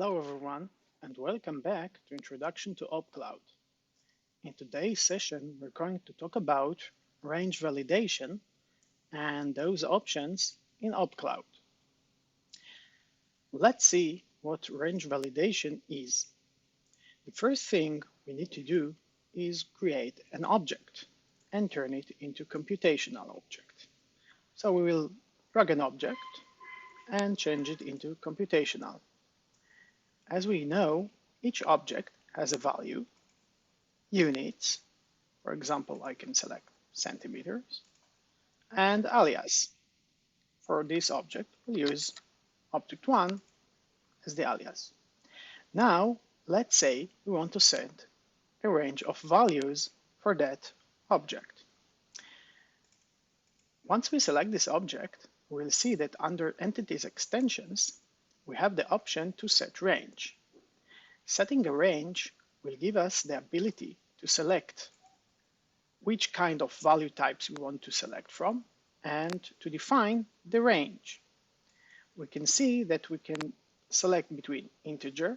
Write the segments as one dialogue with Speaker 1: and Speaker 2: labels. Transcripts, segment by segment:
Speaker 1: Hello everyone, and welcome back to Introduction to OPCloud. In today's session, we're going to talk about range validation and those options in OPCloud. Let's see what range validation is. The first thing we need to do is create an object and turn it into a computational object. So we will drag an object and change it into computational. As we know, each object has a value, units, for example, I can select centimeters, and alias. For this object, we'll use object1 as the alias. Now, let's say we want to set a range of values for that object. Once we select this object, we'll see that under Entities Extensions, we have the option to set range. Setting a range will give us the ability to select which kind of value types we want to select from and to define the range. We can see that we can select between integer,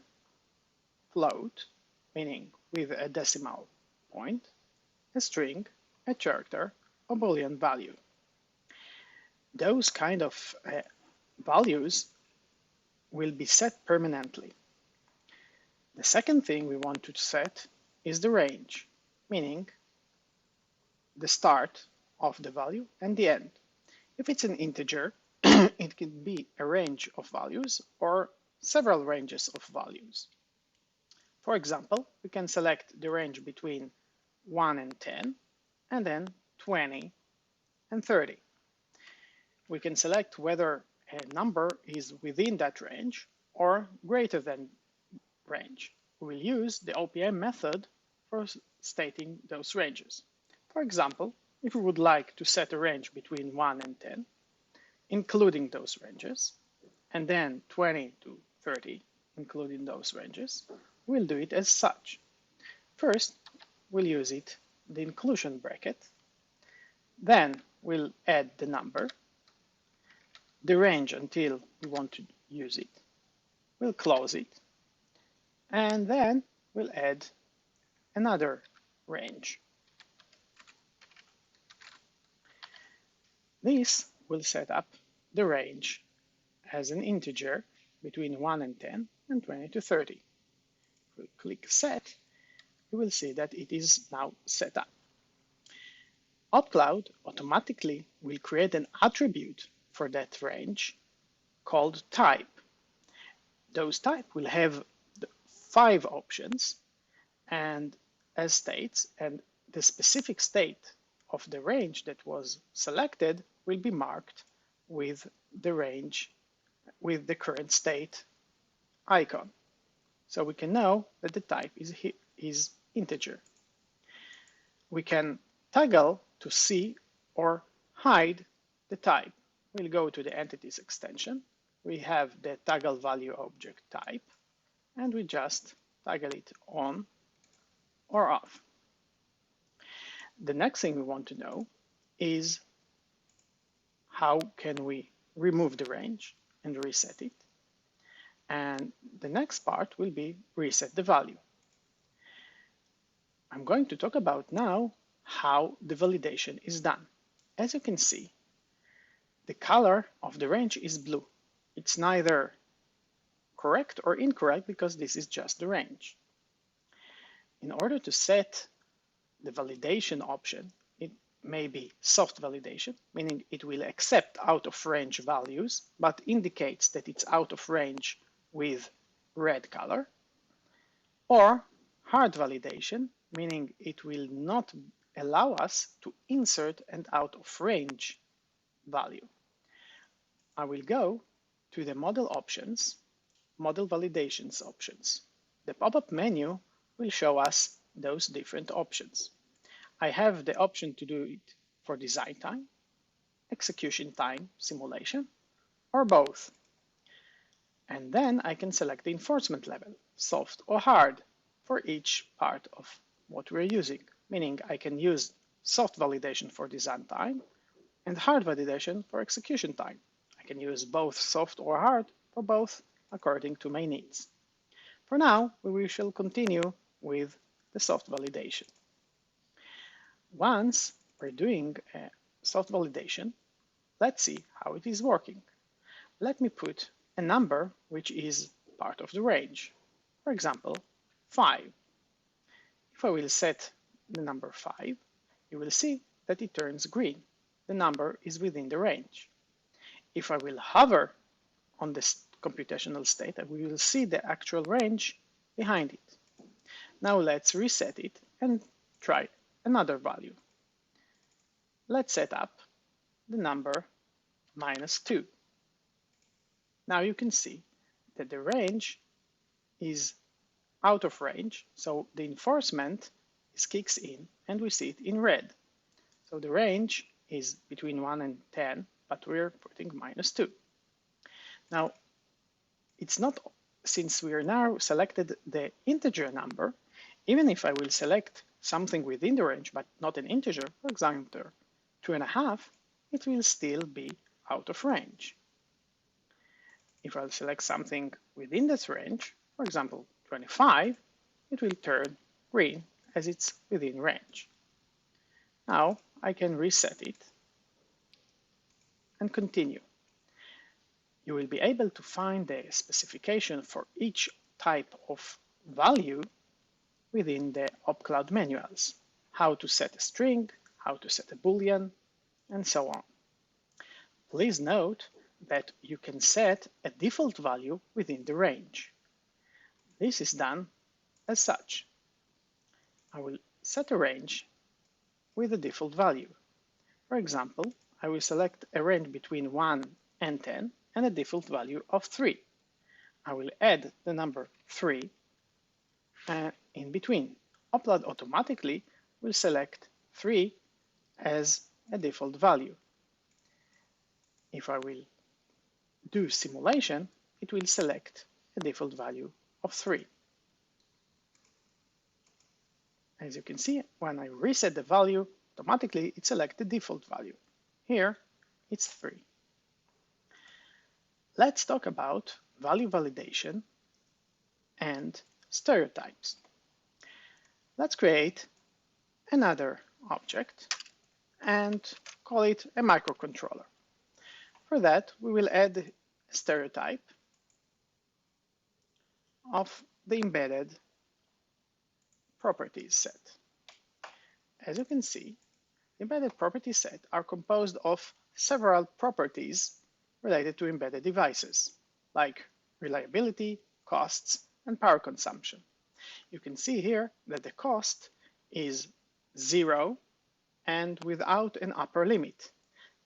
Speaker 1: float, meaning with a decimal point, a string, a character, or Boolean value. Those kind of values will be set permanently. The second thing we want to set is the range, meaning the start of the value and the end. If it's an integer, it can be a range of values or several ranges of values. For example, we can select the range between 1 and 10, and then 20 and 30. We can select whether a number is within that range or greater than range. We will use the OPM method for stating those ranges. For example, if we would like to set a range between 1 and 10, including those ranges, and then 20 to 30, including those ranges, we'll do it as such. First, we'll use the inclusion bracket. Then we'll add the number, the range until we want to use it. We'll close it, and then we'll add another range. This will set up the range as an integer between 1 and 10 and 20 to 30. If we click Set, you will see that it is now set up. OPCloud automatically will create an attribute for that range called type. Those type will have 5 options and as states, and the specific state of the range that was selected will be marked with the range with the current state icon. So we can know that the type is integer. We can toggle to see or hide the type. We'll go to the entities extension. We have the toggle value object type, and we just toggle it on or off. The next thing we want to know is how can we remove the range and reset it. And the next part will be reset the value. I'm going to talk about now how the validation is done. As you can see, the color of the range is blue. It's neither correct or incorrect because this is just the range. In order to set the validation option, it may be soft validation, meaning it will accept out of range values, but indicates that it's out of range with red color, or hard validation, meaning it will not allow us to insert an out of range value. I will go to the model options, model validations options. The pop-up menu will show us those different options. I have the option to do it for design time, execution time simulation, or both. And then I can select the enforcement level, soft or hard, for each part of what we're using, meaning I can use soft validation for design time and hard validation for execution time. I can use both soft or hard for both according to my needs. For now, we shall continue with the soft validation. Once we're doing a soft validation, let's see how it is working. Let me put a number which is part of the range. For example, 5. If I will set the number 5, you will see that it turns green. The number is within the range. If I will hover on this computational state, we will see the actual range behind it. Now let's reset it and try another value. Let's set up the number -2. Now you can see that the range is out of range, so the enforcement kicks in and we see it in red. So the range is between 1 and 10, but we're putting -2. Now, it's not, since we are now selected the integer number, even if I will select something within the range, but not an integer, for example, 2.5, it will still be out of range. If I'll select something within this range, for example, 25, it will turn green as it's within range. Now I can reset it and continue. You will be able to find the specification for each type of value within the OPCloud manuals. How to set a string, how to set a boolean, and so on. Please note that you can set a default value within the range. This is done as such. I will set a range with a default value. For example, I will select a range between 1 and 10 and a default value of 3. I will add the number 3 in between. OPCloud automatically will select 3 as a default value. If I will do simulation, it will select a default value of 3. As you can see, when I reset the value, automatically it selects the default value. Here, it's 3. Let's talk about value validation and stereotypes. Let's create another object and call it a microcontroller. For that, we will add a stereotype of the embedded properties set. As you can see, the embedded property set are composed of several properties related to embedded devices, like reliability, costs, and power consumption. You can see here that the cost is 0 and without an upper limit.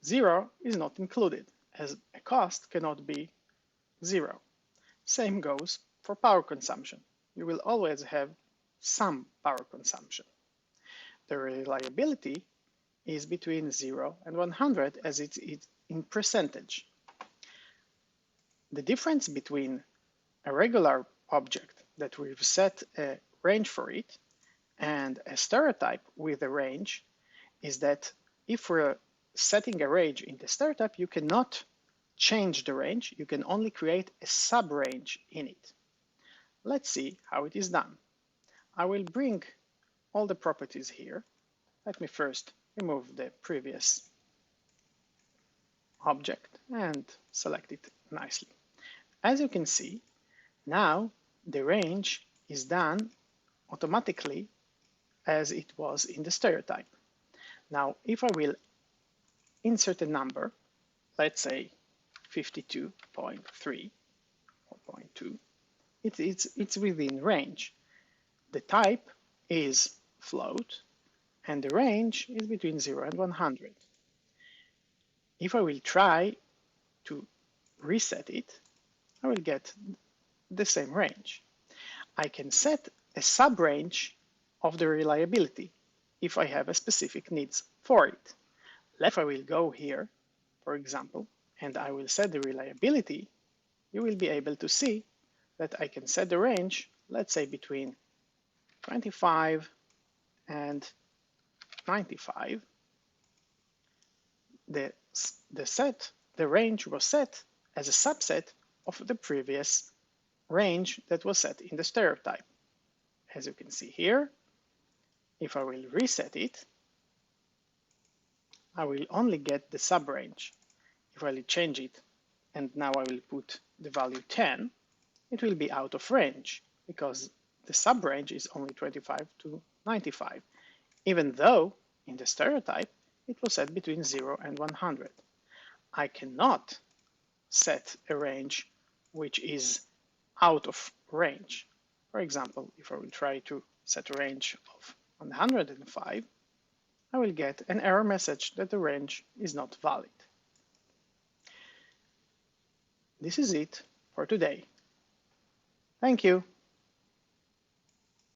Speaker 1: 0 is not included, as a cost cannot be 0. Same goes for power consumption. You will always have some power consumption. The reliability is between 0 and 100, as it's in percentage. The difference between a regular object that we've set a range for it and a stereotype with a range is that if we're setting a range in the stereotype, you cannot change the range. You can only create a sub-range in it. Let's see how it is done. I will bring all the properties here. Let me first remove the previous object and select it nicely. As you can see, now the range is done automatically as it was in the stereotype. Now, if I will insert a number, let's say 52.3 or 0.2, it's within range. The type is float, and the range is between 0 and 100. If I will try to reset it, I will get the same range. I can set a sub-range of the reliability if I have a specific needs for it. If I will go here, for example, and I will set the reliability, you will be able to see that I can set the range, let's say between 25 and 95. The range was set as a subset of the previous range that was set in the stereotype. As you can see here, if I will reset it, I will only get the subrange. If I will change it, and now I will put the value 10, it will be out of range because the subrange is only 25 to 95, even though in the stereotype it was set between 0 and 100. I cannot set a range which is out of range. For example, if I will try to set a range of 105, I will get an error message that the range is not valid. This is it for today. Thank you.